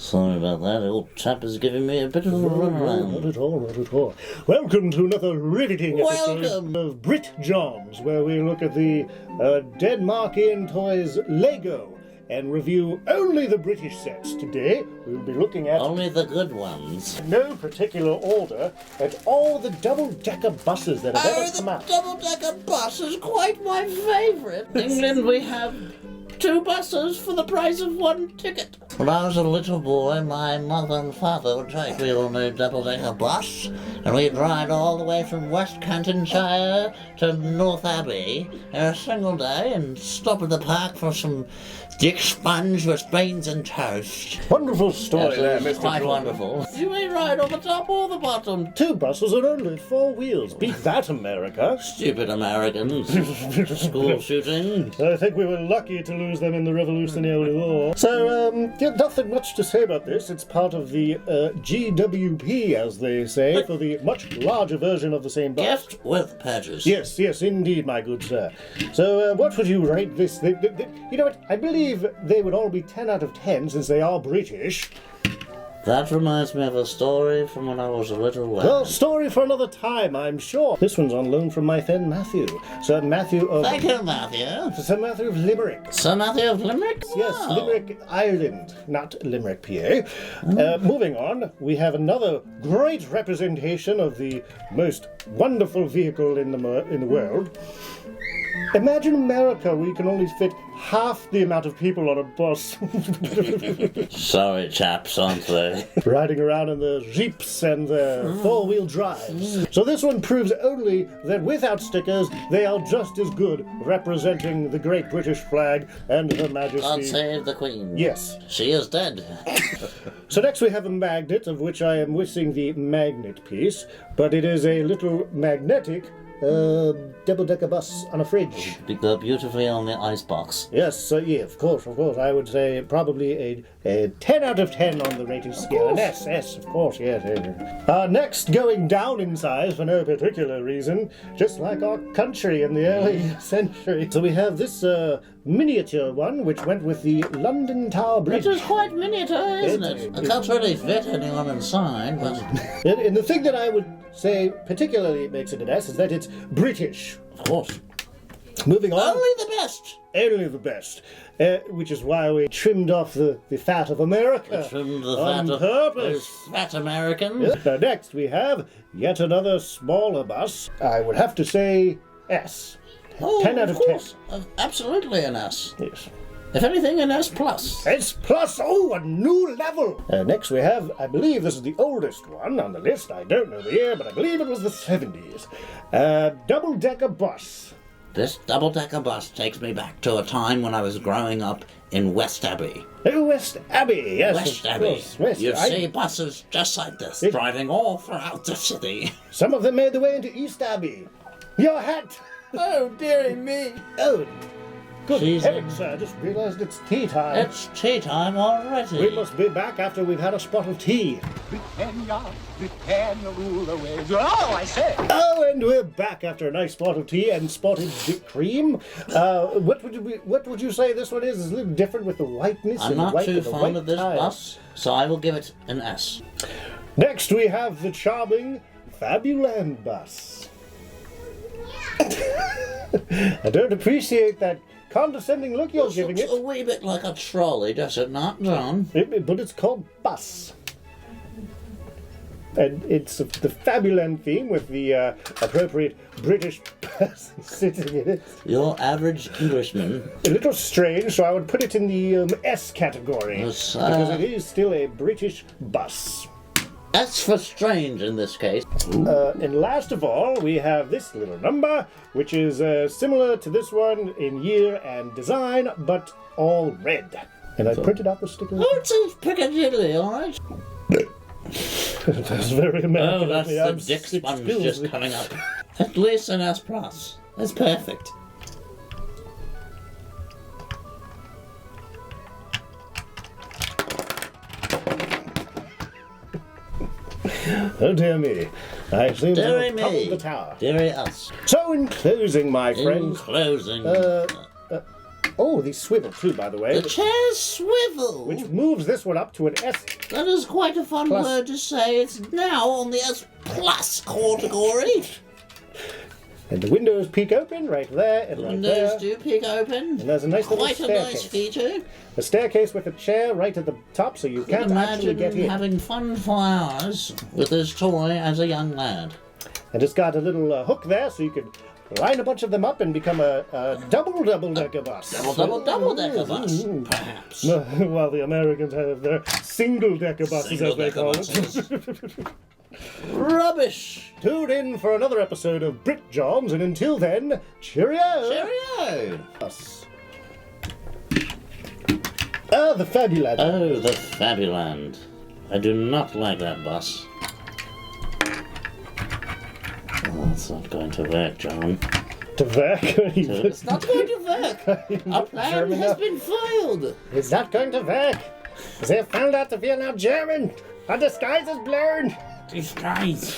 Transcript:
Sorry about that. Old chap is giving me a bit of a runaround. Not at all, not at all. Welcome to another riveting episode of Brit Johns, where we look at the Denmarkian toys Lego and review only the British sets. Today, we'll be looking at... Only the good ones. In no particular order, at all the double-decker buses that have ever come out. The double-decker bus is quite my favourite. In England we have 2 buses for the price of 1 ticket. When I was a little boy, my mother and father would take me on a double-decker bus, and we'd ride all the way from West Cantonshire to North Abbey in a single day and stop at the park for some Dick Sponge with beans and toast. Wonderful story there, Mr. Quite Jordan. wonderful. You may ride on the top or the bottom. 2 buses and only 4 wheels. Beat that, America. Stupid Americans. School shooting. I think we were lucky to lose them in the Revolutionary War. So, nothing much to say about this. It's part of the GWP, as they say, for the much larger version of the same bus. Gift with purchase. Yes, indeed, my good sir. So, what would you rate this? You know what? I believe they would all be 10 out of 10 since they are British. That reminds me of a story from when I was a little lad. Well, story for another time, I'm sure. This one's on loan from my friend Matthew. Sir Matthew of... Thank you, Matthew. Sir Matthew of Limerick. Sir Matthew of Limerick? Yes, Wow. Limerick, Ireland, not Limerick, PA. Moving on, we have another great representation of the most wonderful vehicle in the world. Imagine America, where you can only fit half the amount of people on a bus. Sorry, chaps, aren't they? Riding around in the jeeps and the 4-wheel drives. So this one proves only that without stickers, they are just as good representing the great British flag and Her Majesty. God save the Queen. Yes. She is dead. So next we have a magnet, of which I am missing the magnet piece, but it is a little magnetic double-decker bus on a fridge. They go beautifully on the icebox. Yes, yeah, of course. I would say probably a 10 out of 10 on the rating scale. An S, of course, yes. Next, going down in size for no particular reason, just like our country in the early century. So we have this miniature one, which went with the London Tower Bridge. It is quite miniature, isn't it? I can't really fit anyone inside, but... And the thing that I would say particularly makes it an S is that it's British. Of course. Moving on. Only the best. Only the best. Which is why we trimmed off the fat of America. Trimmed the on fat of purpose. those fat Americans. Now next we have yet another smaller bus. I would have to say S. Oh, 10 out of 10. Absolutely an S. Yes. If anything, an S plus. S plus, oh, a new level! Next we have, I believe this is the oldest one on the list. I don't know the year, but I believe it was the 70s. Double-decker bus. This double-decker bus takes me back to a time when I was growing up in West Abbey. Oh, West Abbey, yes. West of Abbey. course. West, You see buses just like this, driving all throughout the city. Some of them made their way into East Abbey. Your hat! Oh, dearie me. Oh, good Jesus. heavens, sir. I just realised it's tea time. It's tea time already. We must be back after we've had a spot of tea. Britannia, rule the waves. Oh, I say! Oh, and we're back after a nice spot of tea and spotted cream. What would you say this one is? It's a little different with the whiteness. I'm and not white too with the fond white of this tires. bus, so I will give it an S. Next, we have the charming Fabuland bus. I don't appreciate that condescending look you're giving Looks it. a wee bit like a trolley, does it not, John? But it's called bus. And it's the Fabuland theme with the appropriate British person sitting in it. Your average Englishman. A little strange, so I would put it in the S category. Yes, because it is still a British bus. S for strange in this case. And last of all, we have this little number, which is similar to this one in year and design, but all red. And I printed out the stickers. Oh, it's a Piccadilly, all right. That's very American. Oh, that's of me. the I'm Dick sick Sponge skills. just coming up. At least an S plus. That's perfect. Oh dear me. I seem to Dearie have toppled me. the tower. Dearie us. So in closing, my In friends, closing. Oh, these swivel too, by the way. The chairs swivel. Which moves this one up to an S. That is quite a fun Plus. word to say. It's now on the S plus category. And the windows peek open right there and right Windows there. do peek open. And there's a nice little Quite a staircase. nice feature. A staircase with a chair right at the top so you can't actually get Imagine in. having fun for hours with this toy as a young lad. And it's got a little hook there so you could line a bunch of them up and become a double-decker bus. Double-decker bus, perhaps. While the Americans have their single-decker buses, as they call it. Rubbish. Tune in for another episode of Brit Johns, and until then, cheerio! Cheerio. Us. Ah, the Fabuland. Oh, the Fabuland. I do not like that bus. Oh, that's not going to work, John. To work? It's not going to work. Our plan German has enough. been foiled. It's not going to work. They have found out that we are now German. Our disguise is blurred. Disguise.